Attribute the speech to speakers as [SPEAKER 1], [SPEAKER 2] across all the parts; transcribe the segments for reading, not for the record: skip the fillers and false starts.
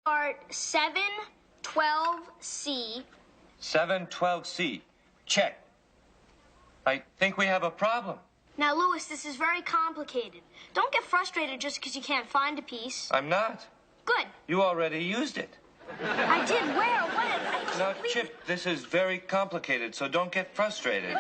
[SPEAKER 1] Part 712C.
[SPEAKER 2] 712C. Check. I think we have a problem.
[SPEAKER 1] Now, Louis, this is very complicated. Don't get frustrated just because you can't find a piece.
[SPEAKER 2] I'm not.
[SPEAKER 1] Good.
[SPEAKER 2] You already used it.
[SPEAKER 1] I did. Where? When?
[SPEAKER 2] Now, Chip, this is very complicated, so don't get frustrated.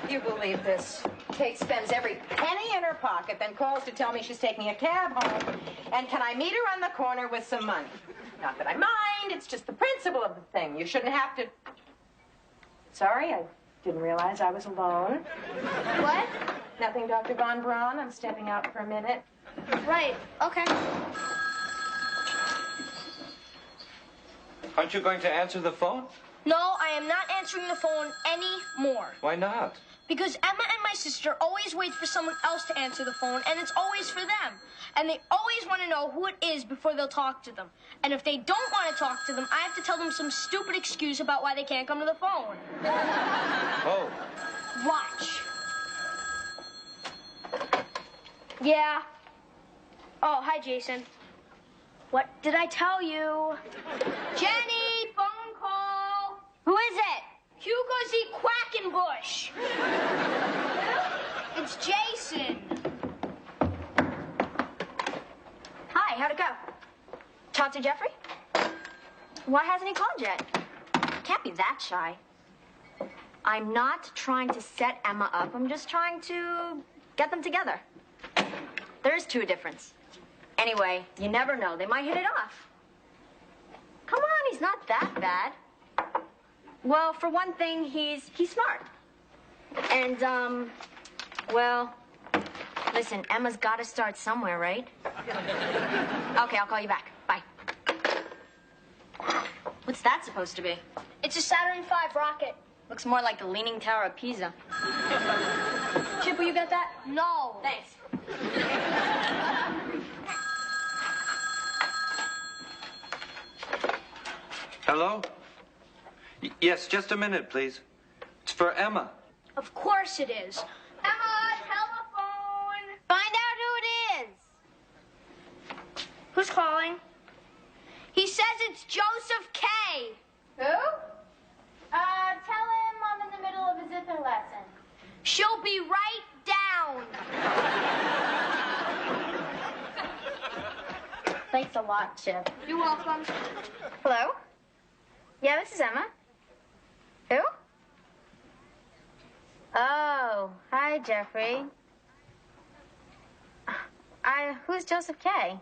[SPEAKER 3] You believe this? Kate spends every penny in her pocket, then calls to tell me she's taking a cab home. And can I meet her on the corner with some money? Not that I mind, it's just the principle of the thing. You shouldn't have to... Sorry, I didn't realize I was alone.
[SPEAKER 1] What?
[SPEAKER 3] Nothing, Dr. Von Braun. I'm stepping out for a minute.
[SPEAKER 1] Right. Okay.
[SPEAKER 2] Aren't you going to answer the phone?
[SPEAKER 1] No, I am not answering the phone anymore.
[SPEAKER 2] Why not?
[SPEAKER 1] Because Emma and my sister always wait for someone else to answer the phone, and it's always for them. And they always want to know who it is before they'll talk to them. And if they don't want to talk to them, I have to tell them some stupid excuse about why they can't come to the phone.
[SPEAKER 2] Oh.
[SPEAKER 1] Watch. Yeah. Oh, hi, Jason. What did I tell you? Jenny, phone call. Who is it? Hugo Z. Quackenbush. It's Jason.
[SPEAKER 4] Hi, how'd it go? Talk to Jeffrey? Why hasn't he called yet? Can't be that shy. I'm not trying to set Emma up. I'm just trying to get them together. There is a difference. Anyway, you never know. They might hit it off. Come on, he's not that bad. Well, for one thing, he's smart. And, well, listen, Emma's got to start somewhere, right? Okay, I'll call you back. Bye. What's that supposed to be?
[SPEAKER 1] It's a Saturn V rocket.
[SPEAKER 4] Looks more like the Leaning Tower of Pisa. Chip, will you get that?
[SPEAKER 1] No.
[SPEAKER 4] Thanks.
[SPEAKER 2] Hello? Yes, just a minute, please. It's for Emma.
[SPEAKER 1] Of course it is. Emma, telephone.
[SPEAKER 4] Find out who it is.
[SPEAKER 1] Who's calling? He says it's Joseph K.
[SPEAKER 5] Who? Tell him I'm in the middle of a zither lesson.
[SPEAKER 1] She'll be right down.
[SPEAKER 5] Thanks a lot, Chip.
[SPEAKER 1] You're welcome.
[SPEAKER 4] Hello? Yeah, this is Emma. Who? Oh, hi, Jeffrey. Who's Joseph K?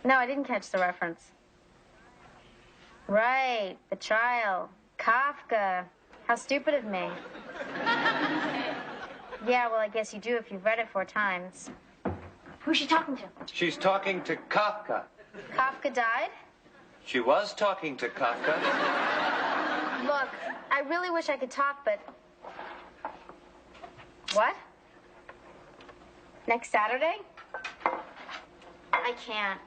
[SPEAKER 4] No, I didn't catch the reference. Right, the trial. Kafka. How stupid of me. Yeah, well, I guess you do if you've read it 4 times. Who's she talking to?
[SPEAKER 2] She's talking to Kafka.
[SPEAKER 4] Kafka died?
[SPEAKER 2] She was talking to Kafka.
[SPEAKER 4] Look, I really wish I could talk, but... What? Next Saturday? I can't.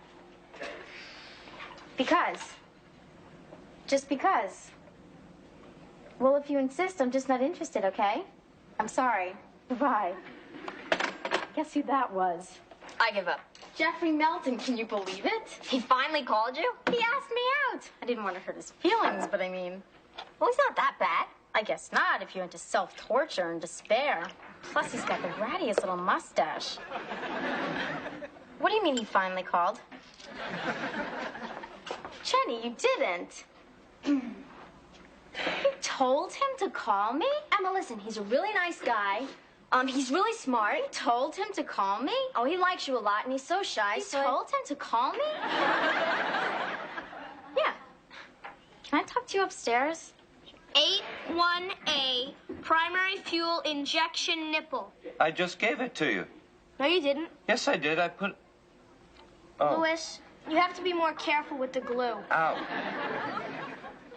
[SPEAKER 4] Because? Just because. Well, if you insist, I'm just not interested, okay? I'm sorry. Goodbye. Guess who that was? I give up. Jeffrey Melton, can you believe it? He finally called you? He asked me out. I didn't want to hurt his feelings, but I mean... Well, he's not that bad. I guess not, if you're into self-torture and despair. Plus, he's got the rattiest little mustache. What do you mean he finally called? Jenny, you didn't. You told him to call me? Emma, listen, he's a really nice guy. He's really smart. You told him to call me? Oh, he likes you a lot, and he's so shy. You told him to call me? Yeah. Can I talk to you upstairs?
[SPEAKER 1] 81A, primary fuel injection nipple.
[SPEAKER 2] I just gave it to you.
[SPEAKER 1] No, you didn't.
[SPEAKER 2] Yes, I did. I put... Oh.
[SPEAKER 1] Louis, you have to be more careful with the glue.
[SPEAKER 2] Ow.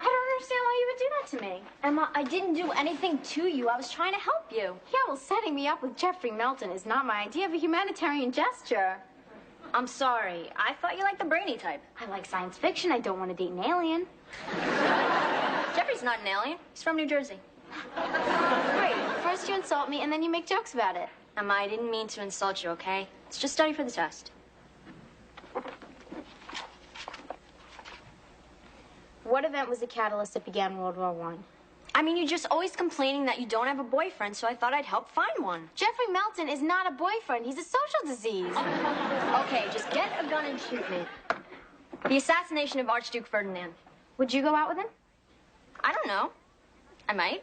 [SPEAKER 4] I don't understand why you would do that to me. Emma, I didn't do anything to you. I was trying to help you. Yeah, well, setting me up with Jeffrey Melton is not my idea of a humanitarian gesture. I'm sorry. I thought you liked the brainy type. I like science fiction. I don't want to date an alien. Jeffrey's not an alien. He's from New Jersey. Great. First you insult me, and then you make jokes about it. Emma, I didn't mean to insult you, okay? It's just study for the test. what event was the catalyst that began World War I? I mean, you're just always complaining that you don't have a boyfriend, so I thought I'd help find one. Jeffrey Melton is not a boyfriend. He's a social disease. Okay, just get a gun and shoot me. The assassination of Archduke Ferdinand. Would you go out with him? I don't know. I might.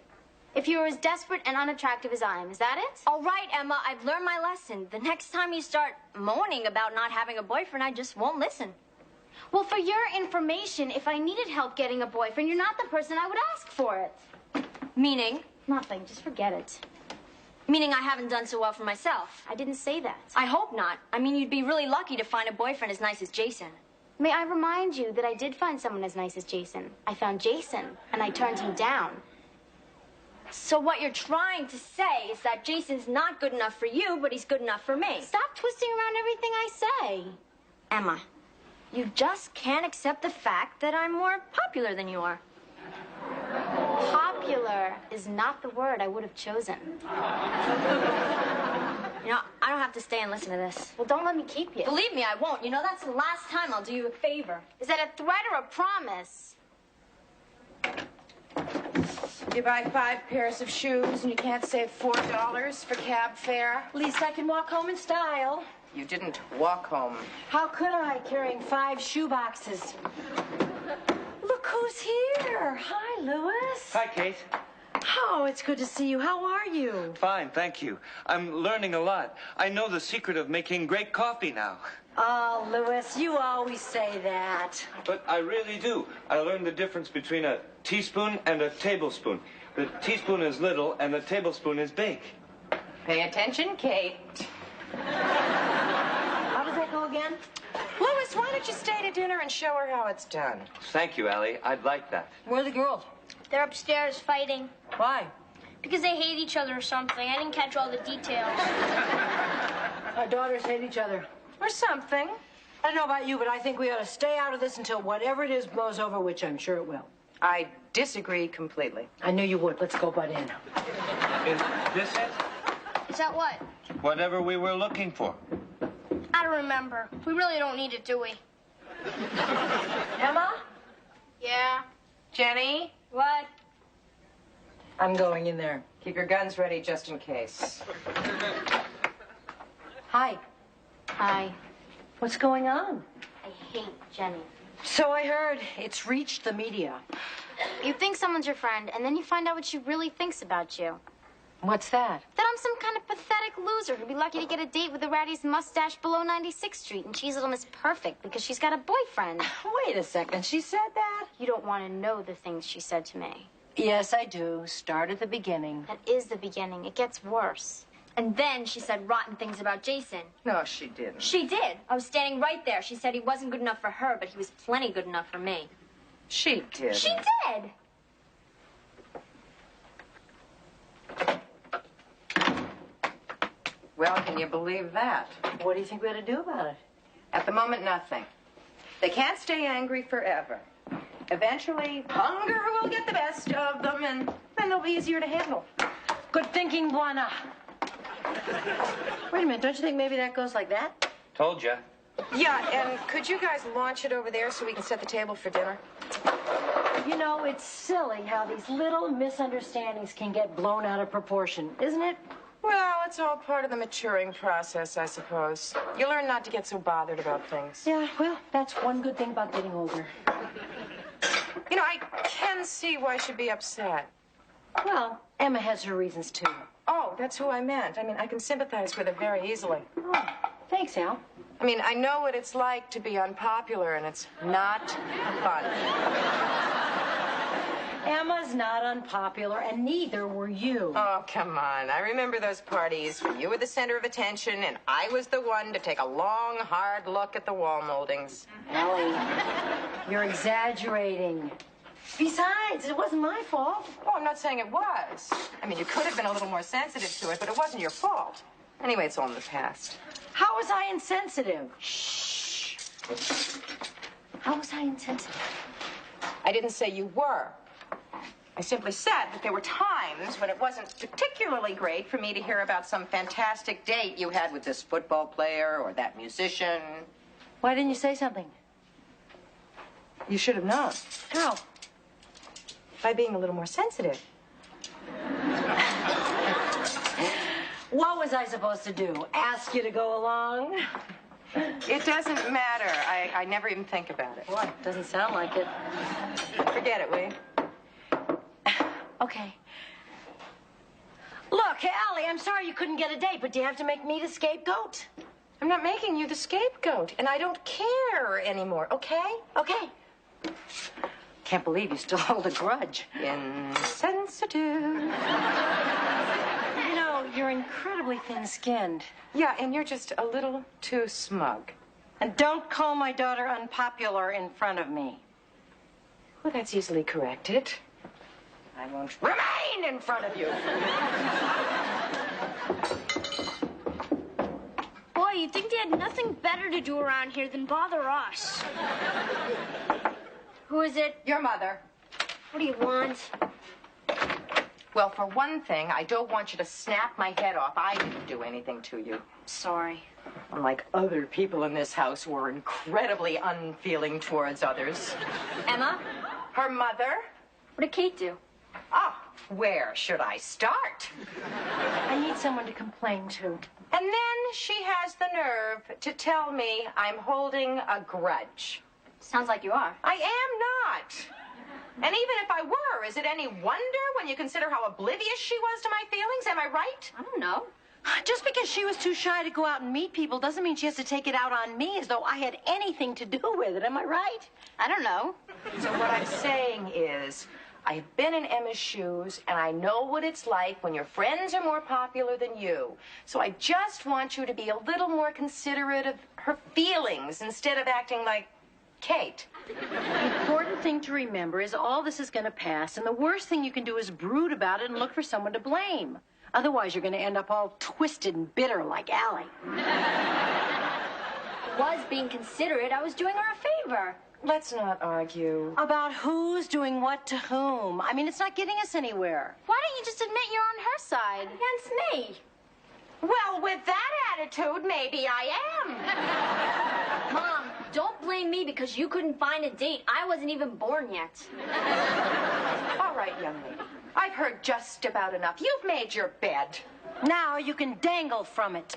[SPEAKER 4] If you were as desperate and unattractive as I am, is that it? All right, Emma, I've learned my lesson. The next time you start moaning about not having a boyfriend, I just won't listen. Well, for your information, if I needed help getting a boyfriend, you're not the person I would ask for it. Meaning? Nothing. Just forget it. Meaning I haven't done so well for myself. I didn't say that. I hope not. I mean, you'd be really lucky to find a boyfriend as nice as Jason. May I remind you that I did find someone as nice as Jason. I found Jason, and I turned him down. So what you're trying to say is that Jason's not good enough for you, but he's good enough for me. Stop twisting around everything I say. Emma, you just can't accept the fact that I'm more popular than you are. Popular is not the word I would have chosen. You know, I don't have to stay and listen to this. Well, don't let me keep you. Believe me, I won't. You know, that's the last time I'll do you a favor. Is that a threat or a promise?
[SPEAKER 3] You buy 5 pairs of shoes and you can't save $4 for cab fare?
[SPEAKER 6] At least I can walk home in style.
[SPEAKER 3] You didn't walk home.
[SPEAKER 6] How could I, carrying 5 shoe boxes? Look who's here. Hi, Louis.
[SPEAKER 2] Hi, Kate.
[SPEAKER 6] Oh, it's good to see you. How are you?
[SPEAKER 2] Fine, thank you. I'm learning a lot. I know the secret of making great coffee now.
[SPEAKER 6] Oh, Louis, you always say that.
[SPEAKER 2] But I really do. I learned the difference between a teaspoon and a tablespoon. The teaspoon is little and the tablespoon is big.
[SPEAKER 3] Pay attention, Kate.
[SPEAKER 6] How does that go again?
[SPEAKER 3] Louis, why don't you stay to dinner and show her how it's done?
[SPEAKER 2] Thank you, Allie. I'd like that.
[SPEAKER 6] Where are the girls?
[SPEAKER 1] They're upstairs fighting.
[SPEAKER 6] Why?
[SPEAKER 1] Because they hate each other or something. I didn't catch all the details.
[SPEAKER 6] Our daughters hate each other.
[SPEAKER 3] Or something.
[SPEAKER 6] I don't know about you, but I think we ought to stay out of this until whatever it is blows over, which I'm sure it will.
[SPEAKER 3] I disagree completely.
[SPEAKER 6] I knew you would. Let's go butt in.
[SPEAKER 2] Is this it?
[SPEAKER 1] Is that what?
[SPEAKER 2] Whatever we were looking for.
[SPEAKER 1] I don't remember. We really don't need it, do we?
[SPEAKER 6] Emma?
[SPEAKER 1] Yeah.
[SPEAKER 3] Jenny,
[SPEAKER 1] What?
[SPEAKER 6] I'm going in there.
[SPEAKER 3] keep your guns ready just in case.
[SPEAKER 6] Hi.
[SPEAKER 4] Hi.
[SPEAKER 6] What's going on?
[SPEAKER 4] I hate Jenny.
[SPEAKER 6] So I heard it's reached the media.
[SPEAKER 4] You think someone's your friend, and then you find out what she really thinks about you.
[SPEAKER 6] What's that?
[SPEAKER 4] That I'm some kind of pathetic loser who'd be lucky to get a date with the rattiest mustache below 96th Street, and she's little Miss Perfect because she's got a boyfriend.
[SPEAKER 6] Wait a second. She said that?
[SPEAKER 4] You don't want to know the things she said to me.
[SPEAKER 6] Yes, I do. Start at the beginning.
[SPEAKER 4] That is the beginning. It gets worse. And then she said rotten things about Jason.
[SPEAKER 3] No, she didn't.
[SPEAKER 4] She did. I was standing right there. She said he wasn't good enough for her, but he was plenty good enough for me.
[SPEAKER 3] She did.
[SPEAKER 4] She did.
[SPEAKER 3] Well, can you believe that?
[SPEAKER 6] What do you think we ought to do about it?
[SPEAKER 3] At the moment, nothing. They can't stay angry forever. Eventually, hunger will get the best of them, and then they'll be easier to handle.
[SPEAKER 6] Good thinking, Buana. Wait a minute. Don't you think maybe that goes like that?
[SPEAKER 2] Told ya.
[SPEAKER 3] Yeah, and could you guys launch it over there so we can set the table for dinner?
[SPEAKER 6] You know, it's silly how these little misunderstandings can get blown out of proportion, isn't it?
[SPEAKER 3] Well, it's all part of the maturing process, I suppose. You learn not to get so bothered about things.
[SPEAKER 6] Yeah, well, that's one good thing about getting older.
[SPEAKER 3] You know, I can see why she'd be upset.
[SPEAKER 6] Well, Emma has her reasons, too.
[SPEAKER 3] Oh, that's who I meant. I mean, I can sympathize with her very easily.
[SPEAKER 6] Oh, thanks, Al.
[SPEAKER 3] I mean, I know what it's like to be unpopular, and it's not fun.
[SPEAKER 6] Emma's not unpopular, and neither were you.
[SPEAKER 3] Oh, come on. I remember those parties when you were the center of attention, and I was the one to take a long, hard look at the wall moldings.
[SPEAKER 6] Allie, you're exaggerating. Besides, it wasn't my fault.
[SPEAKER 3] Oh, I'm not saying it was. I mean, you could have been a little more sensitive to it, but it wasn't your fault. Anyway, it's all in the past.
[SPEAKER 6] How was I insensitive? Shh. How was I insensitive?
[SPEAKER 3] I didn't say you were. I simply said that there were times when it wasn't particularly great for me to hear about some fantastic date you had with this football player or that musician.
[SPEAKER 6] Why didn't you say something?
[SPEAKER 3] You should have known.
[SPEAKER 6] How?
[SPEAKER 3] by being a little more sensitive.
[SPEAKER 6] What was I supposed to do? Ask you to go along?
[SPEAKER 3] It doesn't matter. I never even think about it.
[SPEAKER 6] Boy, doesn't sound like it.
[SPEAKER 3] Forget it, will you?
[SPEAKER 6] Okay. Look, Allie, I'm sorry you couldn't get a date, but do you have to make me the scapegoat?
[SPEAKER 3] I'm not making you the scapegoat, and I don't care anymore, okay?
[SPEAKER 6] Okay. Can't believe you still hold a grudge.
[SPEAKER 3] Insensitive.
[SPEAKER 6] You know, you're incredibly thin-skinned.
[SPEAKER 3] Yeah, and you're just a little too smug.
[SPEAKER 6] And don't call my daughter unpopular in front of me.
[SPEAKER 3] Well, that's easily corrected. I won't remain in front of you.
[SPEAKER 1] Boy, you'd think they had nothing better to do around here than bother us. Who is it?
[SPEAKER 3] Your mother.
[SPEAKER 1] What do you want?
[SPEAKER 3] Well, for one thing, I don't want you to snap my head off. I didn't do anything to you.
[SPEAKER 1] Sorry.
[SPEAKER 3] Unlike other people in this house who are incredibly unfeeling towards others.
[SPEAKER 1] Emma?
[SPEAKER 3] Her mother?
[SPEAKER 1] What did Kate do?
[SPEAKER 3] Ah, where should I start?
[SPEAKER 6] I need someone to complain to.
[SPEAKER 3] And then she has the nerve to tell me I'm holding a grudge.
[SPEAKER 1] Sounds like you are.
[SPEAKER 3] I am not. And even if I were, is it any wonder when you consider how oblivious she was to my feelings? Am I right?
[SPEAKER 1] I don't know.
[SPEAKER 6] Just because she was too shy to go out and meet people doesn't mean she has to take it out on me as though I had anything to do with it. Am I right?
[SPEAKER 1] I don't know.
[SPEAKER 3] So what I'm saying is, I've been in Emma's shoes, and I know what it's like when your friends are more popular than you. So I just want you to be a little more considerate of her feelings instead of acting like Kate.
[SPEAKER 6] The important thing to remember is all this is going to pass, and the worst thing you can do is brood about it and look for someone to blame. Otherwise, you're going to end up all twisted and bitter like Allie.
[SPEAKER 1] Was being considerate. I was doing her a favor.
[SPEAKER 3] Let's not argue.
[SPEAKER 6] About who's doing what to whom. I mean, it's not getting us anywhere.
[SPEAKER 1] Why don't you just admit you're on her side? Against me.
[SPEAKER 3] Well, with that attitude, maybe I am.
[SPEAKER 1] Mom, don't blame me because you couldn't find a date. I wasn't even born yet.
[SPEAKER 3] All right, young lady. I've heard just about enough. You've made your bed.
[SPEAKER 6] Now you can dangle from it.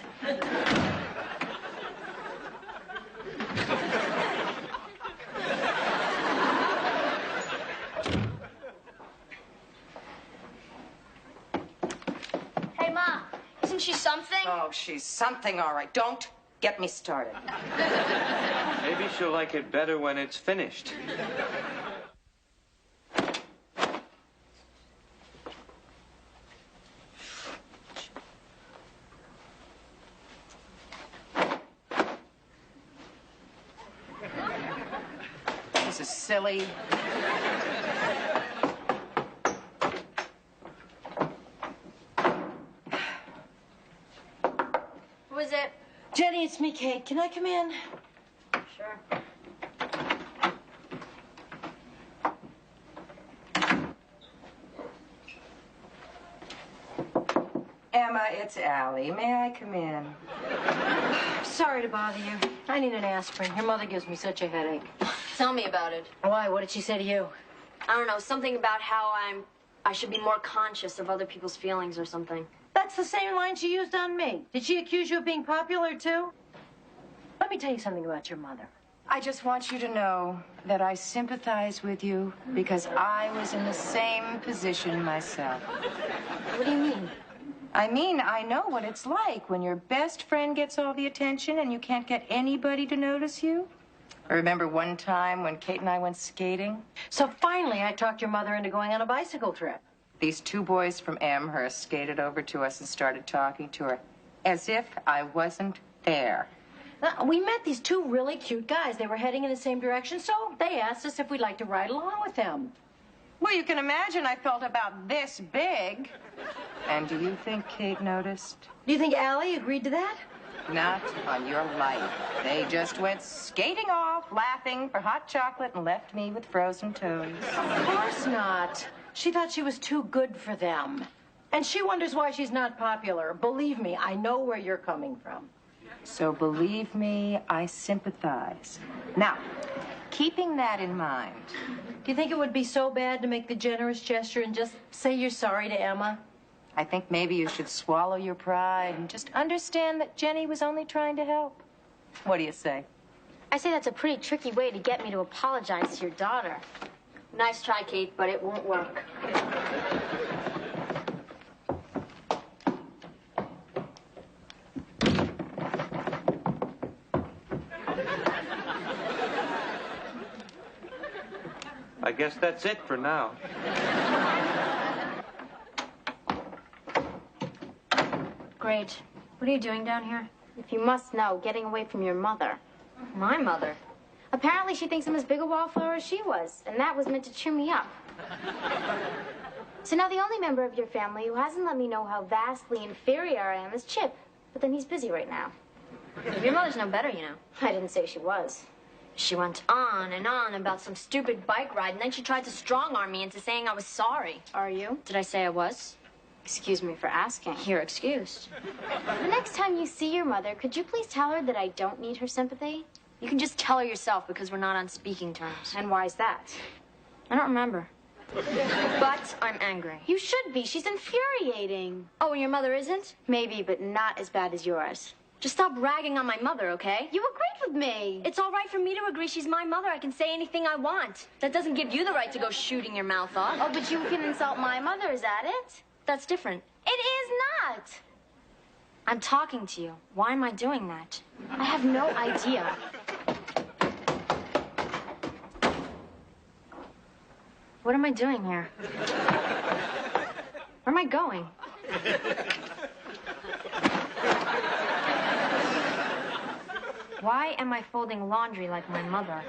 [SPEAKER 1] Hey, Mom, isn't she something?
[SPEAKER 3] Oh, she's something, all right. Don't get me started.
[SPEAKER 2] Maybe she'll like it better when it's finished.
[SPEAKER 3] This is silly.
[SPEAKER 1] Who is it?
[SPEAKER 6] Jenny, it's me, Kate. Can I come in?
[SPEAKER 1] Sure.
[SPEAKER 3] Emma, it's Allie. May I come in?
[SPEAKER 6] Sorry to bother you. I need an aspirin. Your mother gives me such a headache.
[SPEAKER 1] Tell me about it.
[SPEAKER 6] Why? What did she say to you?
[SPEAKER 1] I don't know, something about how I should be more conscious of other people's feelings or something.
[SPEAKER 6] That's the same line she used on me. Did she accuse you of being popular, too? Let me tell you something about your mother.
[SPEAKER 3] I just want you to know that I sympathize with you because I was in the same position myself.
[SPEAKER 1] What do you mean?
[SPEAKER 3] I mean, I know what it's like when your best friend gets all the attention and you can't get anybody to notice you. I remember one time when Kate and I went skating.
[SPEAKER 6] So finally, I talked your mother into going on a bicycle trip.
[SPEAKER 3] These two boys from Amherst skated over to us and started talking to her as if I wasn't there.
[SPEAKER 6] Now, we met these two really cute guys. They were heading in the same direction, so they asked us if we'd like to ride along with them.
[SPEAKER 3] Well, you can imagine I felt about this big. And do you think Kate noticed?
[SPEAKER 6] Do you think Allie agreed to that?
[SPEAKER 3] Not on your life. They just went skating off, laughing for hot chocolate, and left me with frozen toes.
[SPEAKER 6] Of course not. She thought she was too good for them. And she wonders why she's not popular. Believe me, I know where you're coming from.
[SPEAKER 3] So believe me, I sympathize. Now, keeping that in mind,
[SPEAKER 6] you think it would be so bad to make the generous gesture and just say you're sorry to Emma?
[SPEAKER 3] I think maybe you should swallow your pride and just understand that Jenny was only trying to help. What do you say?
[SPEAKER 4] I say that's a pretty tricky way to get me to apologize to your daughter. Nice try, Kate, but it won't work.
[SPEAKER 2] I guess that's it for now.
[SPEAKER 4] Great. What are you doing down here? If you must know, getting away from your mother. My mother? Apparently she thinks I'm as big a wallflower as she was, and that was meant to cheer me up. So now the only member of your family who hasn't let me know how vastly inferior I am is Chip. But then he's busy right now. Your mother's no better, you know. I didn't say she was. She went on and on about some stupid bike ride, and then she tried to strong-arm me into saying I was sorry. Are you? Did I say I was? Excuse me for asking. You're excused. The next time you see your mother, could you please tell her that I don't need her sympathy? You can just tell her yourself because we're not on speaking terms. And why's that? I don't remember. But I'm angry. You should be. She's infuriating. Oh, and your mother isn't? Maybe, but not as bad as yours. Just stop ragging on my mother, okay? You agreed with me. It's all right for me to agree she's my mother. I can say anything I want. That doesn't give you the right to go shooting your mouth off. Oh, but you can insult my mother, is that it? That's different. It is not. I'm talking to you. Why am I doing that? I have no idea. What am I doing here? Where am I going? Why am I folding laundry like my mother?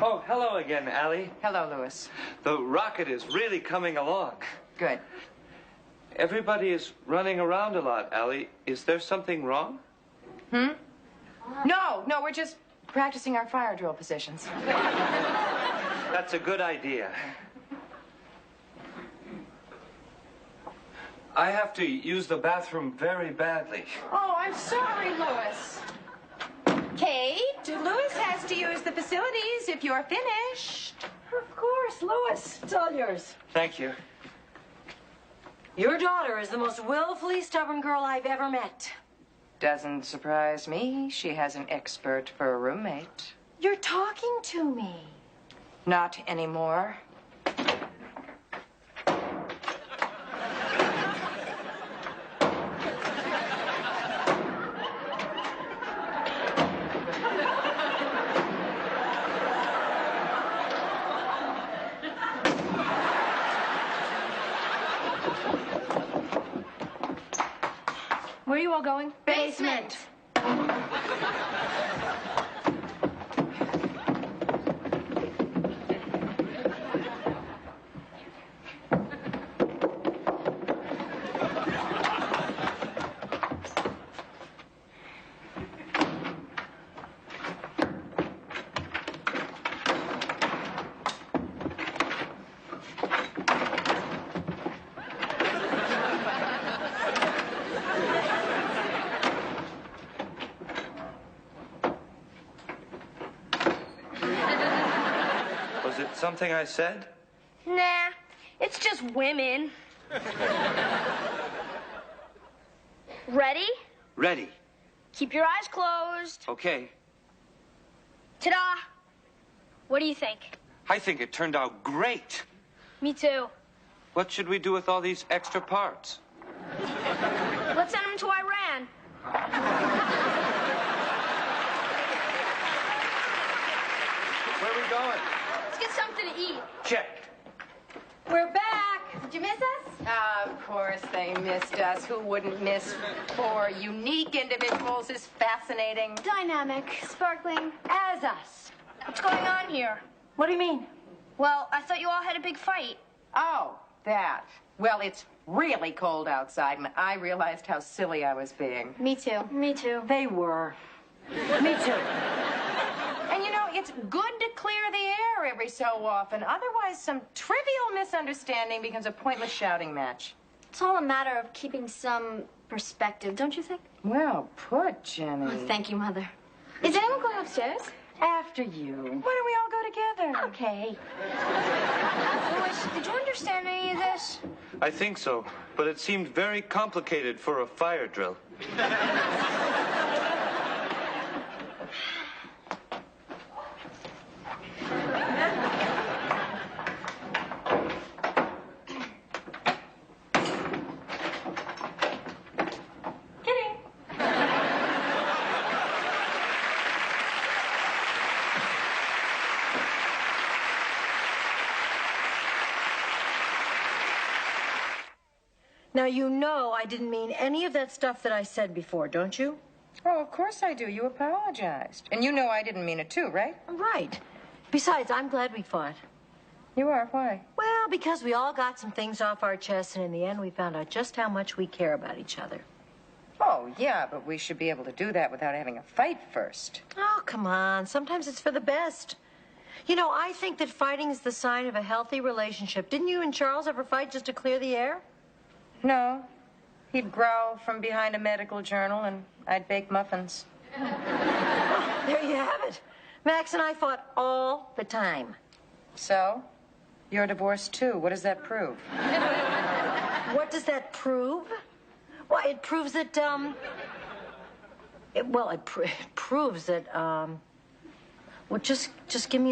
[SPEAKER 2] Oh, hello again, Allie.
[SPEAKER 3] Hello, Louis.
[SPEAKER 2] The rocket is really coming along.
[SPEAKER 3] Good.
[SPEAKER 2] Everybody is running around a lot, Allie. Is there something wrong?
[SPEAKER 3] No, we're just practicing our fire drill positions.
[SPEAKER 2] That's a good idea. I have to use the bathroom very badly.
[SPEAKER 3] Oh, I'm sorry, Louis. Kate, Louis has to use the facilities if you're finished.
[SPEAKER 6] Of course, Louis. It's all yours.
[SPEAKER 2] Thank you.
[SPEAKER 6] Your daughter is the most willfully stubborn girl I've ever met.
[SPEAKER 3] Doesn't surprise me. She has an expert for a roommate.
[SPEAKER 6] You're talking to me.
[SPEAKER 3] Not anymore.
[SPEAKER 6] Where are you all going?
[SPEAKER 4] Basement.
[SPEAKER 2] Was it something I said?
[SPEAKER 1] Nah, it's just women. Ready?
[SPEAKER 2] Ready.
[SPEAKER 1] Keep your eyes closed.
[SPEAKER 2] Okay.
[SPEAKER 1] Ta-da! What do you think?
[SPEAKER 2] I think it turned out great.
[SPEAKER 1] Me too.
[SPEAKER 2] What should we do with all these extra parts?
[SPEAKER 1] Let's send them to Iran.
[SPEAKER 2] Where are we going?
[SPEAKER 1] Let's get something to eat.
[SPEAKER 2] Check.
[SPEAKER 3] We're back. Did you miss us? Of course they missed us. Who wouldn't miss four unique individuals as fascinating
[SPEAKER 4] Dynamic, sparkling.
[SPEAKER 3] as us?
[SPEAKER 1] What's going on here?
[SPEAKER 6] What do you mean?
[SPEAKER 1] Well, I thought you all had a big fight.
[SPEAKER 3] Oh, that. Well, it's really cold outside, and I realized how silly I was being.
[SPEAKER 4] Me too. Me too.
[SPEAKER 6] They were. Me too.
[SPEAKER 3] And you know, it's good to clear the air every so often. Otherwise, some trivial misunderstanding becomes a pointless shouting match.
[SPEAKER 4] It's all a matter of keeping some perspective, don't you think?
[SPEAKER 3] Well put, Jenny.
[SPEAKER 4] Oh, thank you, Mother. Is anyone going upstairs?
[SPEAKER 6] After you.
[SPEAKER 3] Why don't we all go together?
[SPEAKER 4] Okay.
[SPEAKER 1] Boys, did you understand any of this?
[SPEAKER 2] I think so, but it seemed very complicated for a fire drill.
[SPEAKER 6] Now, you know I didn't mean any of that stuff that I said before, don't you?
[SPEAKER 3] Oh, of course I do. You apologized. And you know I didn't mean it too, right?
[SPEAKER 6] Right. Besides, I'm glad we fought.
[SPEAKER 3] You are? Why?
[SPEAKER 6] Well, because we all got some things off our chests, and in the end, we found out just how much we care about each other.
[SPEAKER 3] Oh, yeah, but we should be able to do that without having a fight first.
[SPEAKER 6] Oh, come on. Sometimes it's for the best. You know, I think that fighting is the sign of a healthy relationship. Didn't you and Charles ever fight just to clear the air?
[SPEAKER 3] No. He'd growl from behind a medical journal, and I'd bake muffins.
[SPEAKER 6] There you have it. Max and I fought all the time.
[SPEAKER 3] So? You're divorced, too. What does that prove?
[SPEAKER 6] What does that prove? Why, it proves that, it proves that, well, just give me